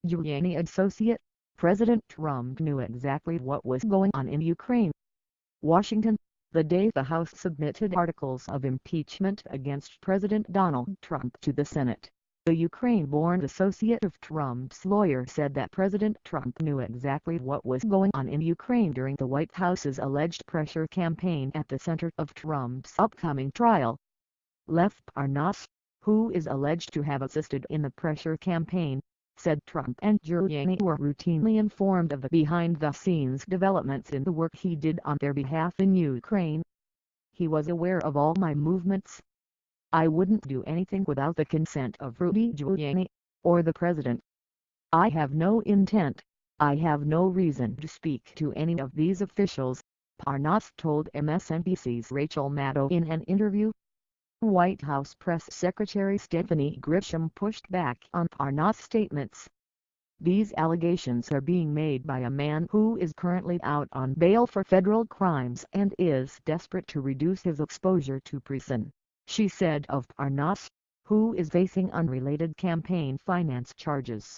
Giuliani associate, President Trump knew exactly what was going on in Ukraine. Washington, the day the House submitted articles of impeachment against President Donald Trump to the Senate. The Ukraine-born associate of Trump's lawyer said that President Trump knew exactly what was going on in Ukraine during the White House's alleged pressure campaign at the center of Trump's upcoming trial. Lev Parnas, who is alleged to have assisted in the pressure campaign, said Trump and Giuliani were routinely informed of the behind-the-scenes developments in the work he did on their behalf in Ukraine. He was aware of all my movements. I wouldn't do anything without the consent of Rudy Giuliani, or the president. I have no intent, I have no reason to speak to any of these officials, Parnas told MSNBC's Rachel Maddow in an interview. White House Press Secretary Stephanie Grisham pushed back on Parnas' statements. These allegations are being made by a man who is currently out on bail for federal crimes and is desperate to reduce his exposure to prison, she said of Parnas, who is facing unrelated campaign finance charges.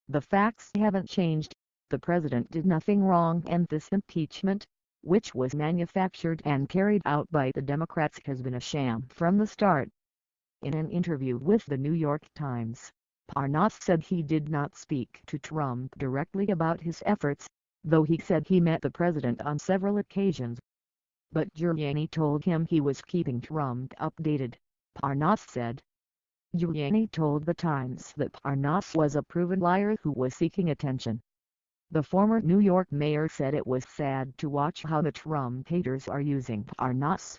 The facts haven't changed. The president did nothing wrong, and this impeachment, which was manufactured and carried out by the Democrats, has been a sham from the start. In an interview with the New York Times, Parnas said he did not speak to Trump directly about his efforts, though he said he met the president on several occasions. But Giuliani told him he was keeping Trump updated, Parnas said. Giuliani told the Times that Parnas was a proven liar who was seeking attention. The former New York mayor said it was sad to watch how the Trump haters are using Parnas.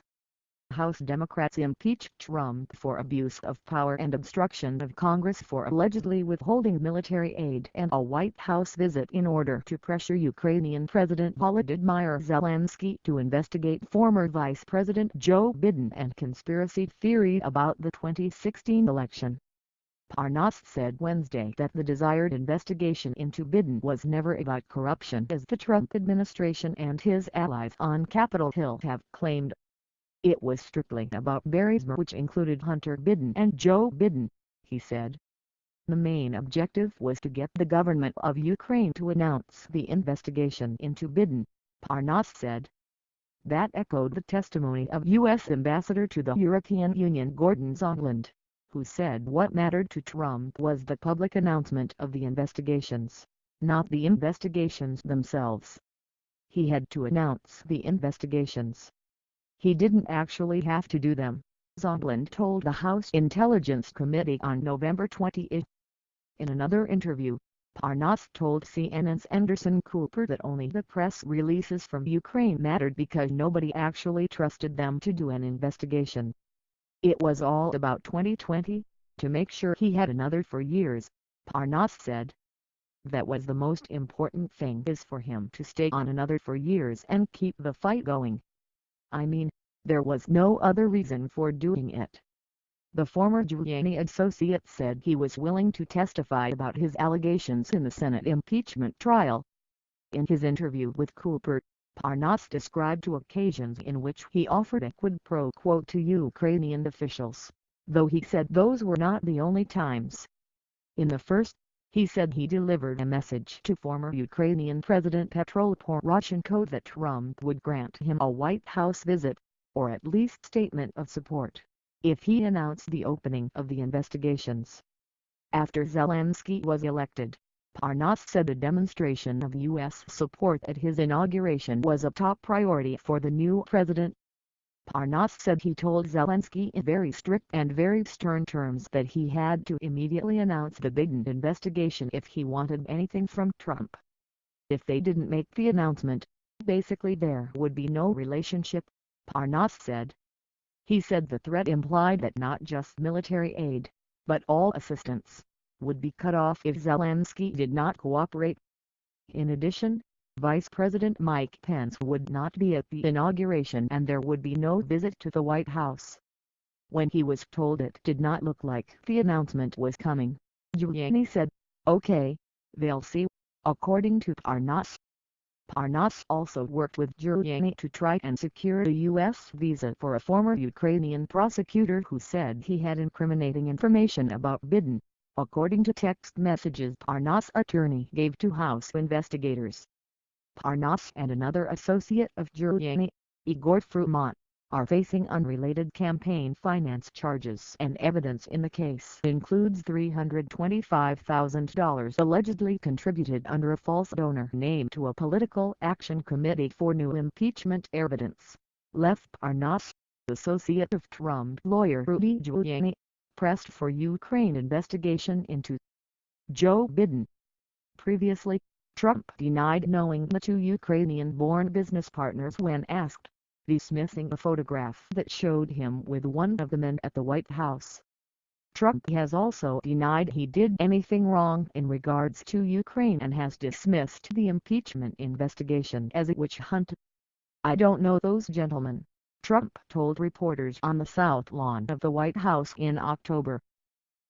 House Democrats impeached Trump for abuse of power and obstruction of Congress for allegedly withholding military aid and a White House visit in order to pressure Ukrainian President Volodymyr Zelensky to investigate former Vice President Joe Biden and conspiracy theory about the 2016 election. Parnas said Wednesday that the desired investigation into Biden was never about corruption, as the Trump administration and his allies on Capitol Hill have claimed. It was strictly about Barry's murder, which included Hunter Biden and Joe Biden, he said. The main objective was to get the government of Ukraine to announce the investigation into Biden, Parnas said. That echoed the testimony of U.S. Ambassador to the European Union Gordon Sondland, who said what mattered to Trump was the public announcement of the investigations, not the investigations themselves. He had to announce the investigations. He didn't actually have to do them, Sondland told the House Intelligence Committee on November 28. In another interview, Parnas told CNN's Anderson Cooper that only the press releases from Ukraine mattered because nobody actually trusted them to do an investigation. It was all about 2020, to make sure he had another 4 years, Parnas said. That was the most important thing, is for him to stay on another 4 years and keep the fight going. I mean, there was no other reason for doing it. The former Giuliani associate said he was willing to testify about his allegations in the Senate impeachment trial. In his interview with Cooper, Parnas described 2 occasions in which he offered a quid pro quo to Ukrainian officials, though he said those were not the only times. In the first, he said he delivered a message to former Ukrainian President Petro Poroshenko that Trump would grant him a White House visit, or at least statement of support, if he announced the opening of the investigations. After Zelensky was elected, Parnas said a demonstration of U.S. support at his inauguration was a top priority for the new president. Parnas said he told Zelensky in very strict and very stern terms that he had to immediately announce the Biden investigation if he wanted anything from Trump. If they didn't make the announcement, basically there would be no relationship, Parnas said. He said the threat implied that not just military aid, but all assistance, would be cut off if Zelensky did not cooperate. In addition, Vice President Mike Pence would not be at the inauguration and there would be no visit to the White House. When he was told it did not look like the announcement was coming, Giuliani said, "Okay, they'll see," according to Parnas. Parnas also worked with Giuliani to try and secure a U.S. visa for a former Ukrainian prosecutor who said he had incriminating information about Biden. according to text messages Parnas' attorney gave to House investigators. Parnas and another associate of Giuliani, Igor Fruman, are facing unrelated campaign finance charges, and evidence in the case includes $325,000 allegedly contributed under a false donor name to a political action committee for new impeachment evidence. Lev Parnas, associate of Trump lawyer Rudy Giuliani, pressed for Ukraine investigation into Joe Biden. Previously, Trump denied knowing the two Ukrainian-born business partners when asked, dismissing a photograph that showed him with one of the men at the White House. Trump has also denied he did anything wrong in regards to Ukraine and has dismissed the impeachment investigation as a witch hunt. "I don't know those gentlemen," Trump told reporters on the South Lawn of the White House in October.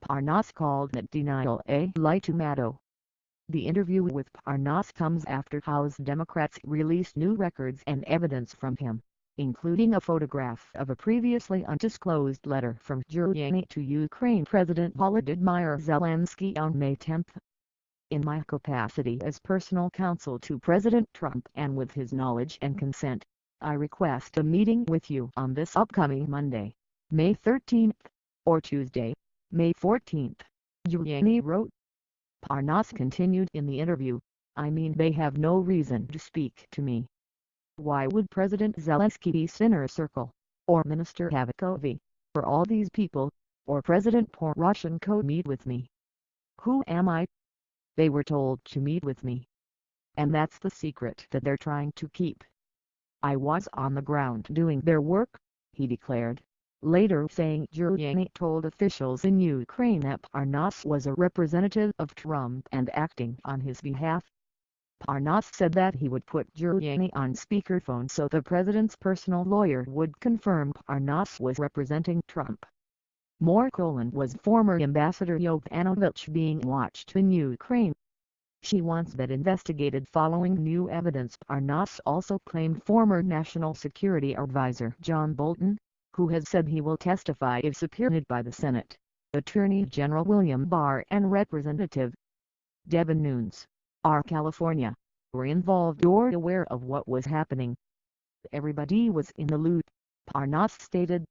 Parnas called that denial a lie to Maddow. The interview with Parnas comes after House Democrats released new records and evidence from him, including a photograph of a previously undisclosed letter from Giuliani to Ukraine President Volodymyr Zelensky on May 10. "In my capacity as personal counsel to President Trump and with his knowledge and consent, I request a meeting with you on this upcoming Monday, May 13, or Tuesday, May 14, Giuliani wrote. Parnas continued in the interview, "I mean they have no reason to speak to me. Why would President Zelensky's inner circle, or Minister Havikovi, or all these people, or President Poroshenko meet with me? Who am I? They were told to meet with me. And that's the secret that they're trying to keep. I was on the ground doing their work," he declared, later saying Giuliani told officials in Ukraine that Parnas was a representative of Trump and acting on his behalf. Parnas said that he would put Giuliani on speakerphone so the president's personal lawyer would confirm Parnas was representing Trump. Was former Ambassador Yovanovitch being watched in Ukraine. She wants that investigated following new evidence. Parnas also claimed former National Security Advisor John Bolton, who has said he will testify if subpoenaed by the Senate, Attorney General William Barr and Representative Devin Nunes, California, were involved or aware of what was happening. "Everybody was in the loop," Parnas stated.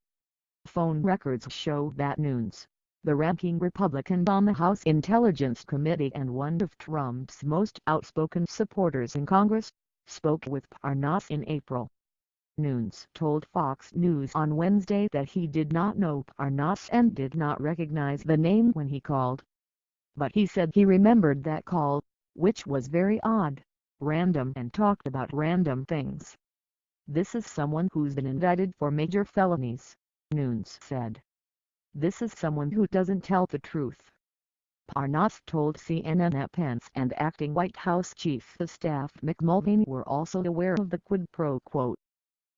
Phone records show that Nunes, the ranking Republican on the House Intelligence Committee and one of Trump's most outspoken supporters in Congress, spoke with Parnas in April. Nunes told Fox News on Wednesday that he did not know Parnas and did not recognize the name when he called. But he said he remembered that call, which was very odd, random, and talked about random things. "This is someone who's been indicted for major felonies," Nunes said. "This is someone who doesn't tell the truth." Parnas told CNN that Pence and acting White House Chief of Staff Mick Mulvaney were also aware of the quid pro quo.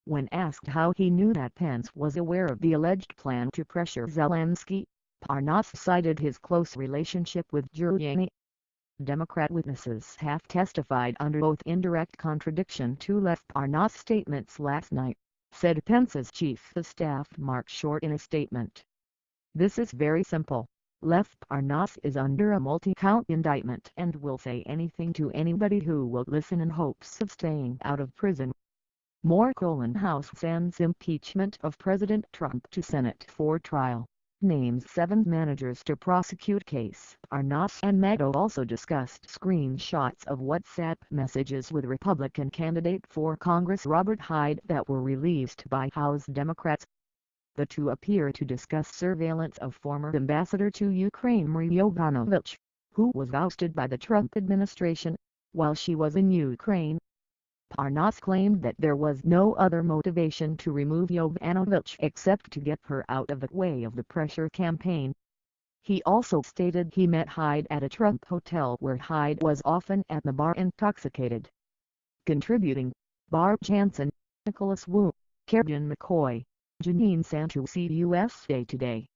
When asked how he knew that Pence was aware of the alleged plan to pressure Zelensky, Parnas cited his close relationship with Giuliani. Democrat witnesses have testified under oath in direct contradiction to Lev Parnas' statements last night, said Pence's chief of staff Mark Short in a statement. "This is very simple. Lev Parnas is under a multi-count indictment and will say anything to anybody who will listen in hopes of staying out of prison." House sends impeachment of President Trump to Senate for trial. Names 7 managers to prosecute case. Parnas and Maddow also discussed screenshots of WhatsApp messages with Republican candidate for Congress Robert Hyde that were released by House Democrats. The two appear to discuss surveillance of former ambassador to Ukraine Marie Yovanovitch, who was ousted by the Trump administration, while she was in Ukraine. Parnas claimed that there was no other motivation to remove Yovanovitch except to get her out of the way of the pressure campaign. He also stated he met Hyde at a Trump hotel where Hyde was often at the bar intoxicated. Contributing, Barb Jansen, Nicholas Wu, Karen McCoy, Janine Santucci USA Today.